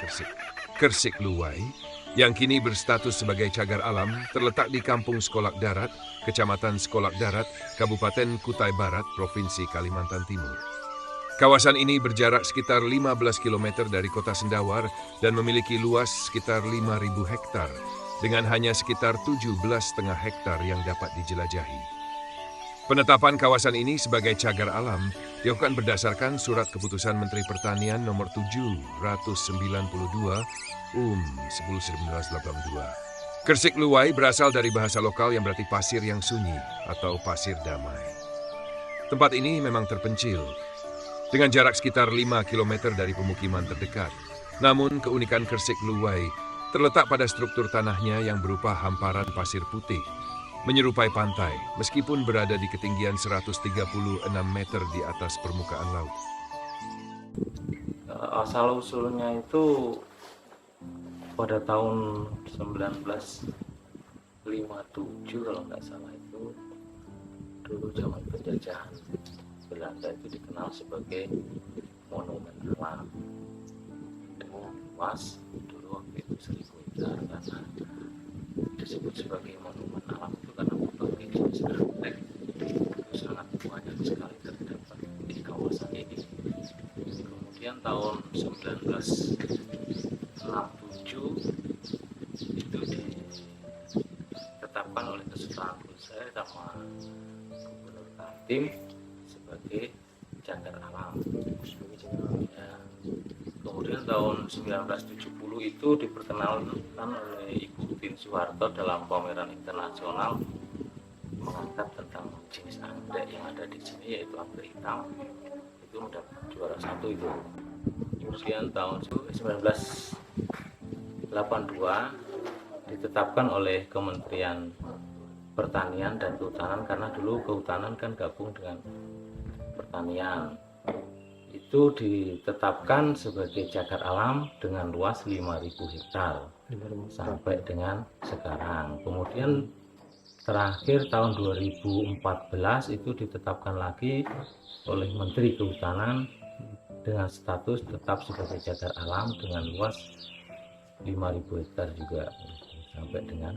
Kersik. Kersik Luwai, yang kini berstatus sebagai cagar alam, terletak di Kampung Sekolak Darat, Kecamatan Sekolak Darat, Kabupaten Kutai Barat, Provinsi Kalimantan Timur. Kawasan ini berjarak sekitar 15 km dari kota Sendawar dan memiliki luas sekitar 5.000 hektar, dengan hanya sekitar 17,5 hektar yang dapat dijelajahi. Penetapan kawasan ini sebagai cagar alam dilakukan berdasarkan Surat Keputusan Menteri Pertanian Nomor 792 10/1982. Kersik Luwai berasal dari bahasa lokal yang berarti pasir yang sunyi atau pasir damai. Tempat ini memang terpencil, dengan jarak sekitar 5 km dari pemukiman terdekat. Namun keunikan Kersik Luwai terletak pada struktur tanahnya yang berupa hamparan pasir putih, menyerupai pantai, meskipun berada di ketinggian 136 meter di atas permukaan laut. Asal-usulnya itu pada tahun 1957 kalau nggak salah, itu dulu zaman penjajahan Belanda itu dikenal sebagai monumen alam dengan luas dulu waktu itu 1.000 hektar, karena disebut sebagai monumen alam itu karena berbagai jenis anggrek itu sangat banyak sekali terdapat di kawasan ini. Kemudian tahun 1967 itu ditetapkan oleh kesultanan Brunei sama Gubernur Kaltim sebagai cagar alam. Ya. Kemudian tahun 1970 itu diperkenalkan oleh Ibu Tin Soeharto dalam pameran internasional mengangkat tentang jenis anggrek yang ada di sini, yaitu anggrek hitam. Itu mendapat juara 1 itu. Kemudian tahun 1982 ditetapkan oleh Kementerian Pertanian dan Kehutanan, karena dulu kehutanan kan gabung dengan pertanian. Itu ditetapkan sebagai cagar alam dengan luas 5.000 hektar sampai dengan sekarang. Kemudian terakhir tahun 2014 itu ditetapkan lagi oleh Menteri Kehutanan dengan status tetap sebagai cagar alam dengan luas 5.000 hektar juga sampai dengan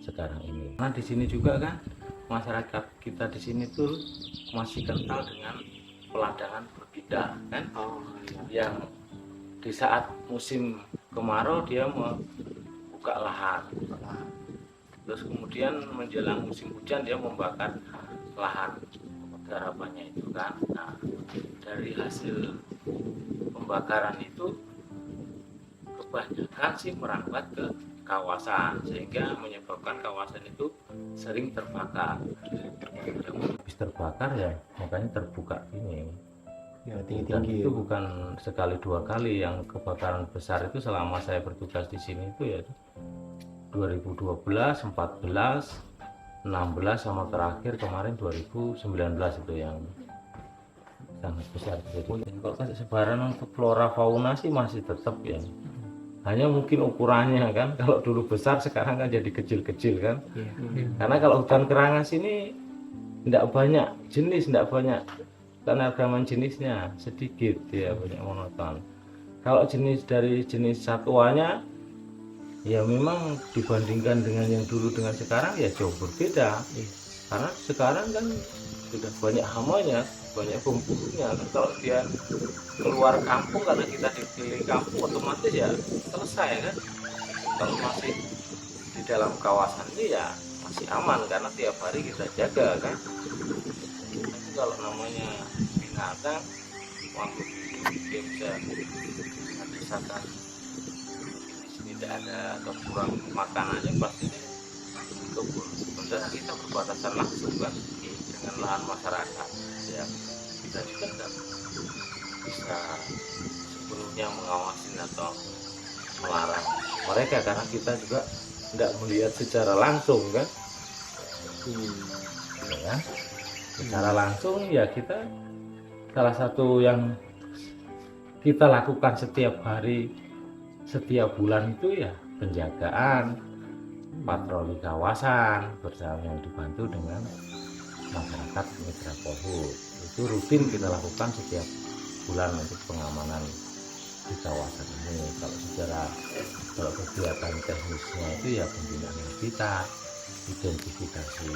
sekarang ini. Nah, di sini juga kan masyarakat kita di sini tuh masih kental dengan peladangan berbidang kan, yang di saat musim kemarau dia membuka lahan, terus kemudian menjelang musim hujan dia membakar lahan garapannya itu kan. Nah, dari hasil pembakaran itu kebanyakan sih merambat ke kawasan, sehingga menyebabkan kawasan itu sering terbakar. Habis terbakar ya makanya terbuka ini ya, tinggi-tinggi. Dan itu bukan sekali dua kali, yang kebakaran besar itu selama saya bertugas di sini itu ya 2012, 14, 16 sama terakhir kemarin 2019 itu yang sangat besar. Jadi kalau sebaran untuk flora fauna sih masih tetap ya, hanya mungkin ukurannya kan, kalau dulu besar sekarang kan jadi kecil-kecil kan. Karena kalau hutan kerangas ini tidak banyak jenis, tidak banyak keanekaragaman jenisnya, sedikit ya, banyak monoton. Kalau jenis dari jenis satwanya ya memang dibandingkan dengan yang dulu dengan sekarang ya jauh berbeda. Karena sekarang kan sudah banyak hamanya, banyak pemburunya kan. Kalau dia keluar kampung, karena kita di kampung otomatis ya selesai kan. Kalau masih di dalam kawasan ini ya masih aman karena tiap hari kita jaga kan. Tapi kalau namanya binatang, waktu dia bisa merasakan tidak ada kekurangan makanannya, pasti kebun kita berbatasan langsung kan dengan lahan masyarakat ya. Kita juga tidak bisa sepenuhnya mengawasi atau melarang mereka, karena kita juga tidak melihat secara langsung kan. Ya, secara langsung ya kita, salah satu yang kita lakukan setiap hari, setiap bulan itu ya penjagaan patroli kawasan bersama yang dibantu dengan masyarakat mitra Polhut. Itu rutin kita lakukan setiap bulan untuk pengamanan di kawasan ini. Kalau kegiatan teknisnya itu ya pembinaan habitat, identifikasi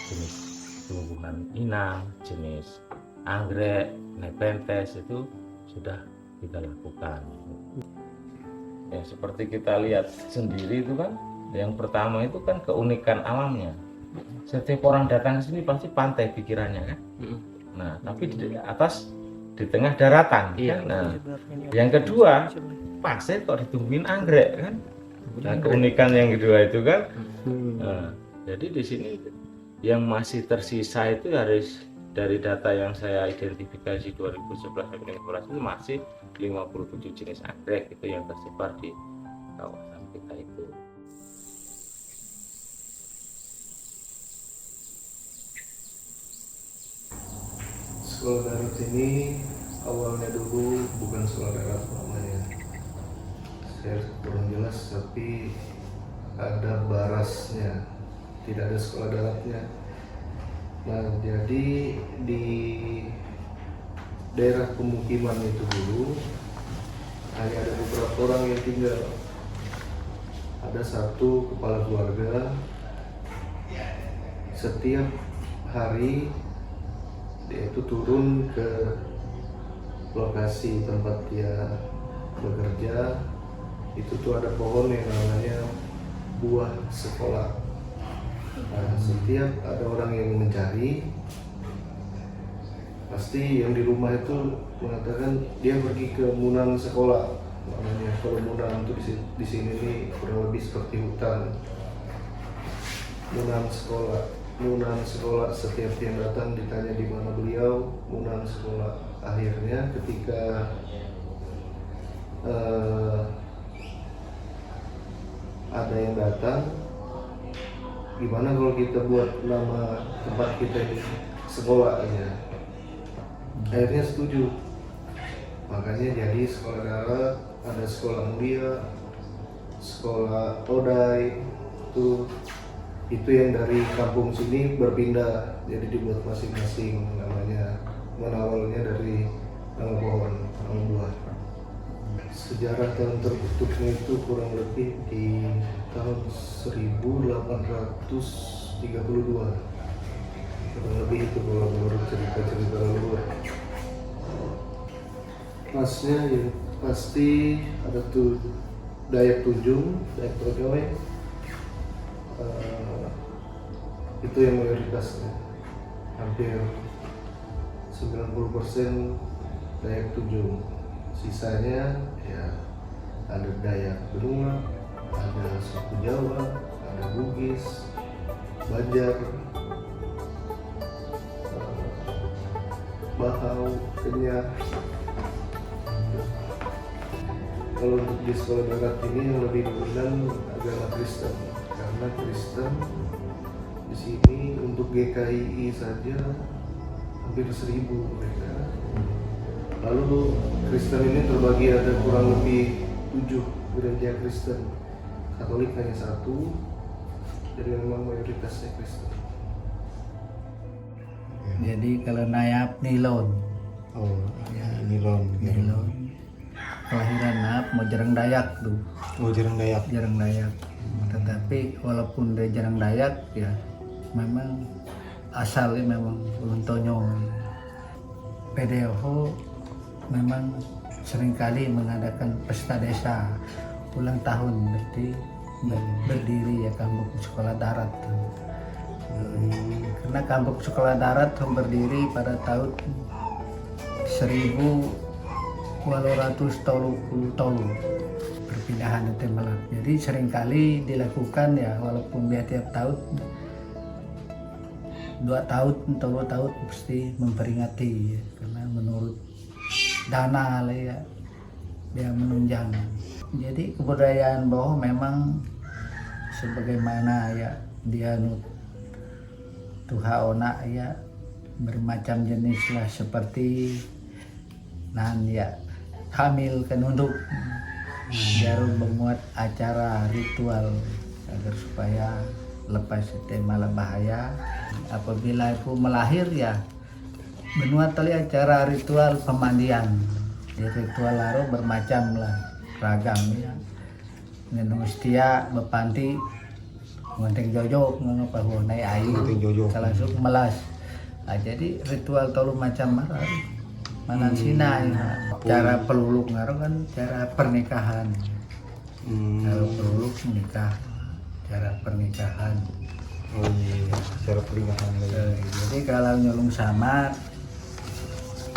jenis tumbuhan inang, jenis anggrek, nepenthes itu sudah kita lakukan. Ya seperti kita lihat sendiri itu kan, yang pertama itu kan keunikan alamnya. Setiap orang datang ke sini pasti pantai pikirannya kan. Nah tapi di atas, di tengah daratan kan. Nah yang kedua, pasir kok ditumbuhin anggrek kan. Nah keunikan yang kedua itu kan. Nah, jadi di sini yang masih tersisa itu harus, dari data yang saya identifikasi 2011 sampai 2015 itu masih 57 jenis anggrek itu yang tersebar di kawasan kita itu. Sekolah darat ini awalnya dulu bukan sekolah darat namanya, saya kurang jelas, tapi ada barasnya, tidak ada sekolah daratnya. Nah jadi di daerah pemukiman itu dulu hanya ada beberapa orang yang tinggal. Ada satu kepala keluarga, setiap hari dia itu turun ke lokasi tempat dia bekerja. Itu tuh ada pohon yang namanya buah sekolah. Nah, setiap ada orang yang mencari, pasti yang di rumah itu mengatakan dia pergi ke Munan sekolah. Namanya kalau Munan itu di sini nih kurang lebih seperti hutan. Munan sekolah. Munan sekolah, setiap yang datang ditanya di mana beliau, Munan sekolah. Akhirnya ketika ada yang datang, gimana kalau kita buat nama tempat kita ini sekolah aja. Akhirnya setuju, makanya jadi sekolah darat, ada sekolah mulia, sekolah Odai, itu yang dari kampung sini berpindah, jadi dibuat masing-masing namanya, awalnya dari nama pohon, nama buah. Sejarah tahun terbentuknya itu kurang lebih di tahun 1832, kurang lebih itu kalau menurut cerita-cerita leluhur. Masnya ya pasti ada tuh Dayak Tunjung, Dayak Tojoy, itu yang mayoritasnya, hampir 90% Dayak Tunjung. Sisanya ya ada Dayak Benua, ada suku Jawa, ada Bugis, Banjar, Bahau, Kenyar. Kalau untuk di sekolah darat ini yang lebih dominan agama Kristen, karena Kristen di sini untuk GKII saja hampir 1000 mereka. Lalu Kristen ini terbagi ada kurang lebih 7 gereja Kristen. Katolik hanya 1, jadi memang mayoritasnya Kristen. Jadi kalau Nayap Nilon. Oh, Ya, Nilon. Nilon. Kelahiran Nayap mau Jarang Dayak tuh. Oh, Jarang Dayak. Jarang Dayak. Tetapi walaupun dia Jarang Dayak ya memang asalnya memang Ulun Tonyong. PDO memang seringkali mengadakan pesta desa ulang tahun, berarti berdiri ya kampung sekolah darat. Karena kampung sekolah darat berdiri pada tahun 1830 perpindahan itu malam. Jadi seringkali dilakukan ya, walaupun dia tiap tahun 2 tahun atau 2 tahun pasti memperingati ya, karena menurut dana lah ya dia menunjang. Jadi kebudayaan Boho memang sebagaimana ya dia Tuhaona ya bermacam jenis lah, seperti nan ya hamil kenunduk jarum membuat acara ritual agar supaya lepas tema bahaya. Apabila itu melahir ya benua tali acara ritual pemandian Di ritual laro bermacam lah, ragam ya. Nenong setia bepanti ngonteng jojo ngono pahunai ayu Ngonteng jojo. salah suk melas. Jadi ritual tolu macam manan sinai. Cara peluluk ngaro kan cara pernikahan. Kalau peluluk nikah, cara pernikahan. Oh iya, cara pernikahan lagi. Jadi kalau nyolong samar,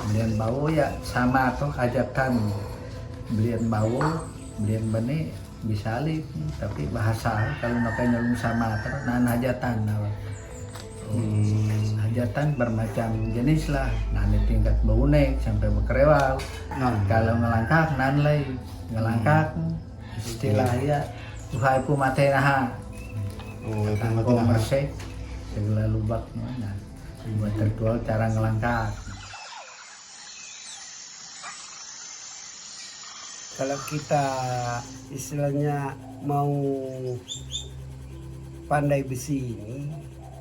belian bau ya sama atau hajatan. Belian bau, belian benih bisa alif, tapi bahasa kalau nak nyolong sama terus nan hajatan. Hajatan bermacam jenis lah, nanti tingkat baunek sampai berkerewal. Kalau ngelangkak nan lay, ngelangkak istilah ya Tuhan ku mate naha. Oh, itu mati Kau nah. mersek segala lubak mana buat ritual cara ngelangkak. Kalau kita istilahnya mau pandai besi ini,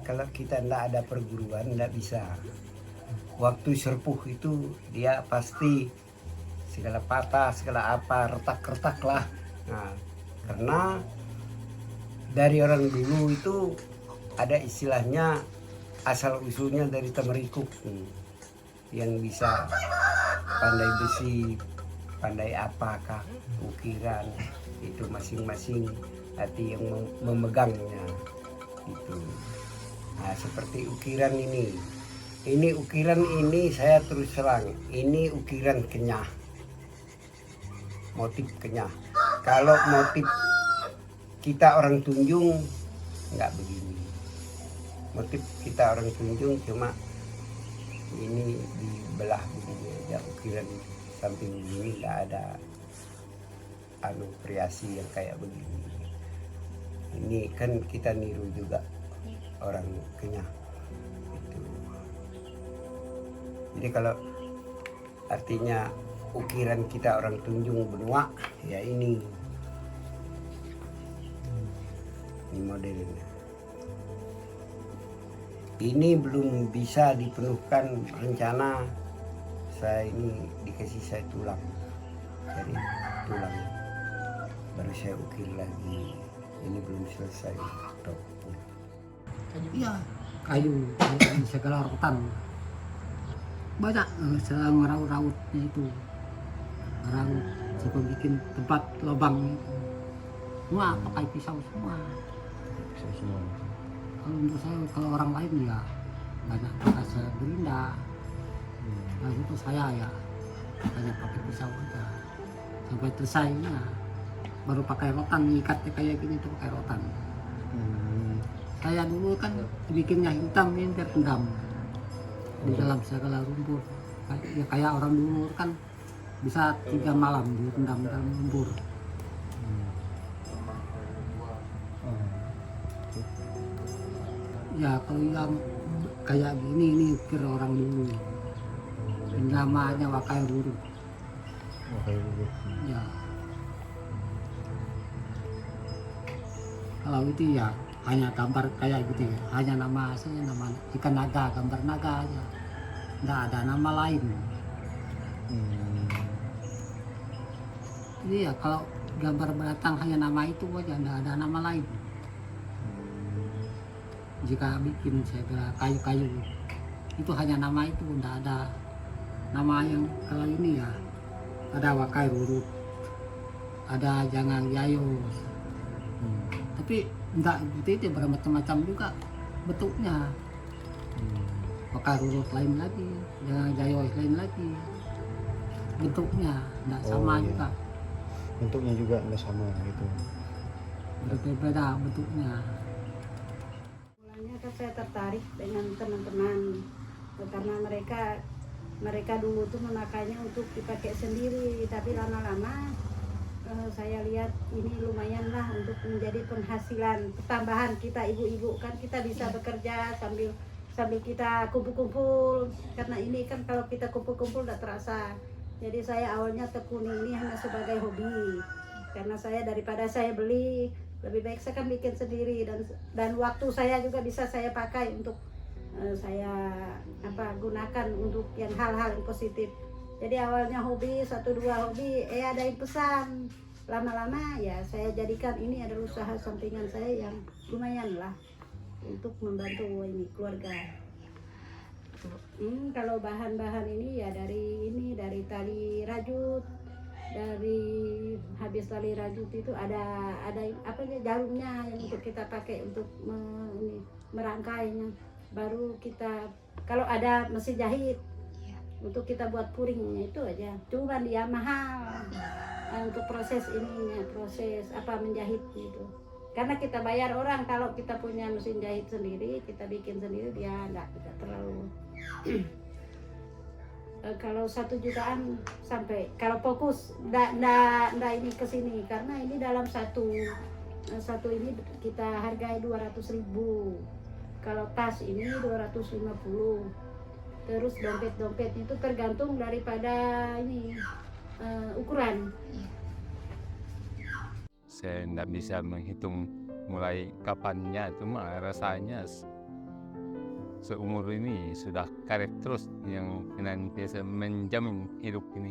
kalau kita tidak ada perguruan tidak bisa. Waktu serpuh itu dia pasti segala patah, segala apa, retak-retak lah. Nah, karena dari orang dulu itu ada istilahnya asal usulnya dari Temerikuk yang bisa pandai besi, pandai apakah ukiran itu masing-masing hati yang memegangnya itu. Nah, seperti ukiran ini ukiran ini saya terus terang ini ukiran kenyah, motif kenyah. Kalau motif kita orang Tunjung nggak begini, motif kita orang Tunjung cuma ini dibelah begini aja ukiran samping begini, nggak ada variasi yang kayak begini. Ini kan kita niru juga orang Kenyah itu. Jadi kalau artinya ukiran kita orang Tunjung Benua ya ini modelnya. Ini belum bisa dipenuhkan rencana saya ini dikasih saya tulang, dari tulang baru saya ukir lagi. Ini belum selesai. Iya, kayu segala rotan banyak raut-rautnya itu, raut suka bikin tempat lubang itu semua pakai pisau semua. Kalau untuk saya, kalau orang lain ya banyak pakai gerinda. Nah itu saya ya hanya pakai pisau aja sampai selesainya, baru pakai rotan, ikatnya kayak gini tuh pakai rotan. Saya dulu kan bikinnya hitam ini biar kendam di dalam segala lumpur. Ya kayak orang dulu kan bisa 3 malam direndam dalam lumpur. Ya kalau yang kayak gini ini ukir orang dulu. Namanya Wakai Rurut. Ya. Kalau itu ya hanya gambar kayak gitu ya, hanya nama saya, nama ikan naga, gambar naga aja, nggak ada nama lain. Jadi ya kalau gambar binatang hanya nama itu aja, nggak ada nama lain. Jika bikin saya kayu-kayu itu hanya nama itu, nggak ada nama yang kalau ini ya ada Wakai Rurut, ada Jangang Yayo. Tapi enggak gitu itu bermacam-macam juga bentuknya. Wakai Rurut lain lagi, Jangang Yayo lain lagi. Bentuknya enggak sama juga. Bentuknya juga enggak sama gitu. Berbeda bentuknya. Mulanya kan saya tertarik dengan teman-teman karena mereka dulu tuh memakainya untuk dipakai sendiri, tapi lama-lama saya lihat ini lumayan lah untuk menjadi penghasilan tambahan kita ibu-ibu, kan kita bisa bekerja sambil kita kumpul-kumpul, karena ini kan kalau kita kumpul-kumpul udah terasa. Jadi saya awalnya tekuni ini hanya sebagai hobi, karena saya daripada saya beli lebih baik saya kan bikin sendiri, dan waktu saya juga bisa saya pakai untuk saya gunakan untuk yang hal-hal yang positif. Jadi awalnya hobi, 1-2 hobi, ada yang pesan. Lama-lama ya saya jadikan ini adalah usaha sampingan saya yang lumayan lah untuk membantu ini keluarga. Kalau bahan-bahan ini ya dari tali rajut, dari habis tali rajut itu ada apa ya, jarumnya yang untuk kita pakai untuk merangkainya. Baru kita kalau ada mesin jahit untuk kita buat puringnya itu aja. Cuma dia mahal untuk proses ininya, proses apa menjahit gitu. Karena kita bayar orang, kalau kita punya mesin jahit sendiri, kita bikin sendiri dia nggak terlalu. Kalau 1 jutaan sampai, kalau fokus nggak ini ke sini, karena ini dalam satu ini kita hargai 200.000. Kalau tas ini 250. Terus dompet itu tergantung daripada ini ukuran. Saya tidak bisa menghitung mulai kapannya, cuma rasanya seumur ini sudah karet terus yang senantiasa menjamin hidup ini.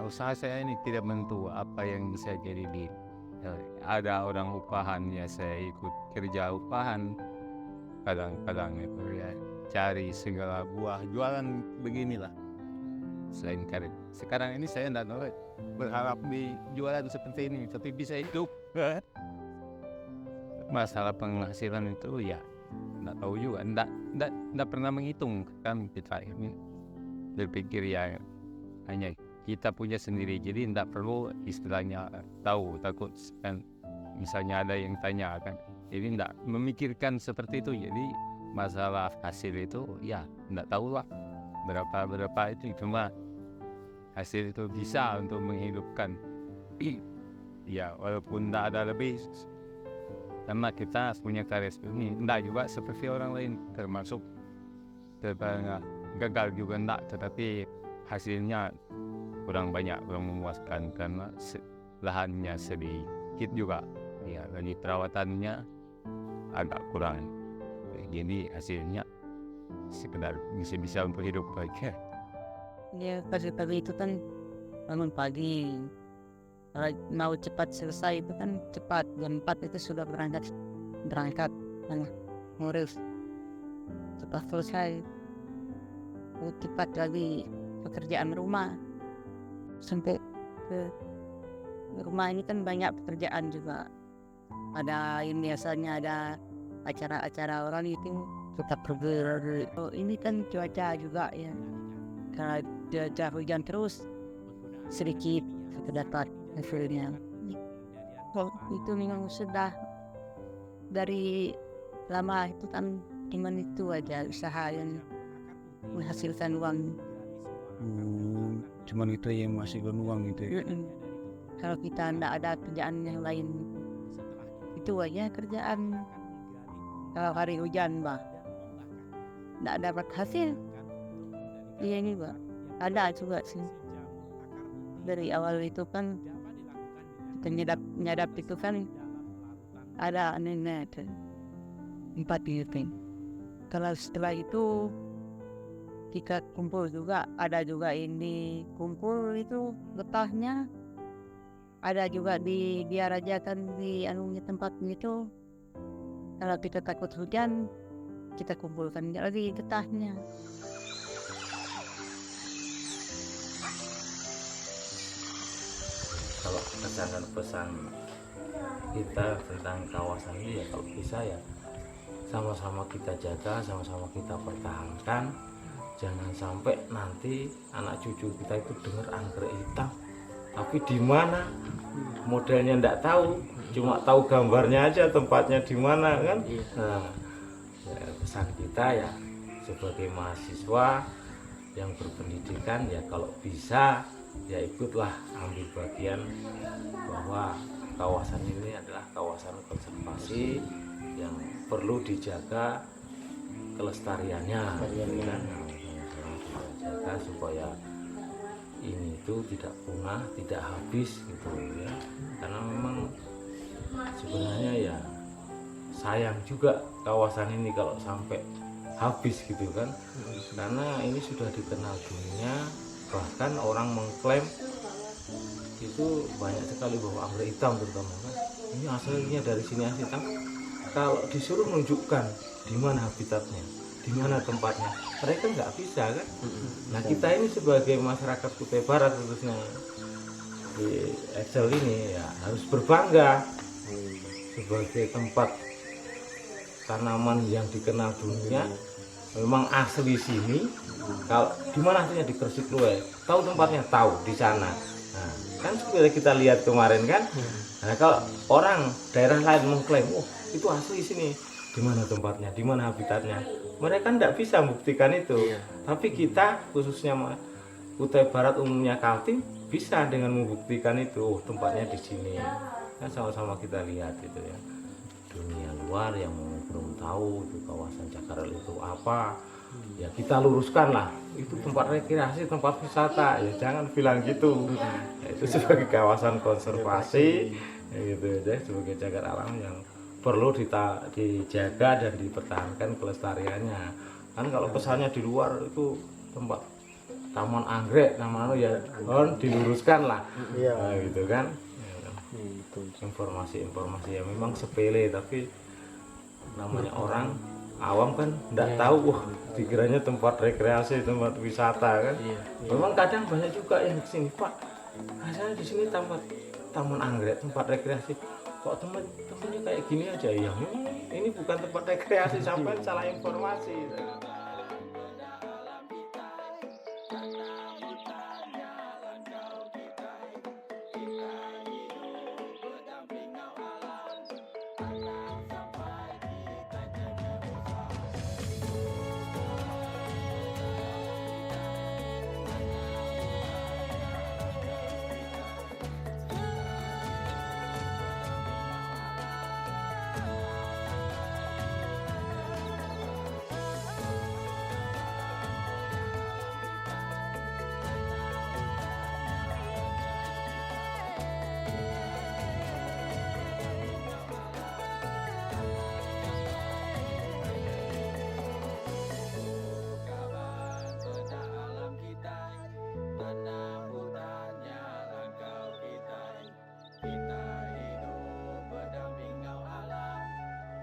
Usaha saya ini tidak menentu apa yang bisa jadi di. Ada orang upahan ya saya ikut kerja upahan. Kadang-kadang itu ya cari segala buah jualan beginilah selain karet. Sekarang ini saya tidak berharap di jualan seperti ini, tapi bisa hidup. Masalah penghasilan itu ya tidak tahu juga, tidak pernah menghitung kan kita ini. Berpikir ya hanya kita punya sendiri, jadi tidak perlu istilahnya tahu, takut kan misalnya ada yang tanya kan. Jadi tidak memikirkan seperti itu. Jadi masalah hasil itu ya tidak tahu lah berapa itu, cuma hasil itu bisa untuk menghidupkan. Ya walaupun tidak ada lebih, karena kita punya karya ini tidak juga seperti orang lain, termasuk gagal juga tidak, tetapi hasilnya kurang banyak, kurang memuaskan karena lahannya sedikit juga ya, lagi perawatannya agak kurang, jadi hasilnya sekedar bisa untuk hidup baik. Ya pagi-pagi itu kan bangun pagi, kalau mau cepat selesai itu kan cepat, jam 4 itu sudah berangkat ngurus, cepat selesai, cepat lagi pekerjaan rumah. Sampai ke rumah ini kan banyak pekerjaan juga. Ada ini biasanya ada acara-acara orang itu tetap pergi. Oh, ini kan cuaca juga ya. Karena cuaca hujan terus sedikit dapat hasilnya. Oh, itu memang sudah dari lama itu kan cuman itu aja usaha yang menghasilkan uang. Cuman itu yang masih beruang gitu ya. Kalau kita tidak ada kerjaan yang lain, itu aja kerjaan. Kalau hari hujan bah tidak dapat hasil. Iya ini bah ada juga sih. Dari awal itu kan kita nyadap itu kan ada nenek 4 gitu. Kalau setelah itu kita kumpul juga, ada juga ini kumpul itu getahnya, ada juga dia rajakan di anunya tempatnya itu. Kalau kita takut hujan, kita kumpulkan lagi getahnya. Kalau pesan dan pesan kita tentang kawasan ini ya, kalau bisa ya sama-sama kita jaga, sama-sama kita pertahankan. Jangan sampai nanti anak cucu kita itu dengar anggrek hitam, tapi di mana modelnya ndak tahu, cuma tahu gambarnya aja, tempatnya di mana kan. Nah, ya, pesan kita ya sebagai mahasiswa yang berpendidikan ya, kalau bisa ya ikutlah ambil bagian, bahwa kawasan ini adalah kawasan konservasi yang perlu dijaga kelestariannya, kan? Jaga supaya ini itu tidak punah, tidak habis gitu ya. Karena memang sebenarnya ya sayang juga kawasan ini kalau sampai habis gitu kan, karena ini sudah dikenal dunia, bahkan orang mengklaim itu banyak sekali bahwa anggrek hitam terutama kan ini aslinya dari sini asli hitam. Kalau disuruh menunjukkan di mana habitatnya, di mana tempatnya, mereka nggak bisa kan. Nah kita ini sebagai masyarakat Kutai Barat khususnya di Excel ini ya harus berbangga sebagai tempat tanaman yang dikenal dunia, memang asli sini. Kalau di mana aslinya di Gresik Luwai, tahu tempatnya, tahu di sana. Nah, kan seperti kita lihat kemarin kan. Nah, kalau orang daerah lain mengklaim, oh itu asli sini, di mana tempatnya, di mana habitatnya, mereka tidak bisa membuktikan itu. Tapi kita khususnya Kutai Barat umumnya Kaltim bisa dengan membuktikan itu, oh tempatnya di sini. Kan sama-sama kita lihat itu ya. Dunia luar yang belum tahu itu kawasan Cakaral itu apa, ya kita luruskan lah, itu tempat rekreasi, tempat wisata, ya jangan bilang gitu. Ya, itu sebagai kawasan konservasi, ya gitu aja, sebagai cagar alam yang perlu dijaga dan dipertahankan kelestariannya. Kan kalau kesannya di luar itu tempat taman anggrek, namanya ya diluruskan lah, nah, gitu kan. Informasi-informasi yang memang sepele tapi namanya orang awam kan tidak tahu, wah dikiranya tempat rekreasi, tempat wisata kan. Memang kadang banyak juga yang di sini, Pak, rasanya di sini taman anggrek, tempat rekreasi, kok temennya kayak gini aja. Ya memang ini bukan tempat rekreasi, sampai salah informasi.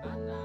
Anak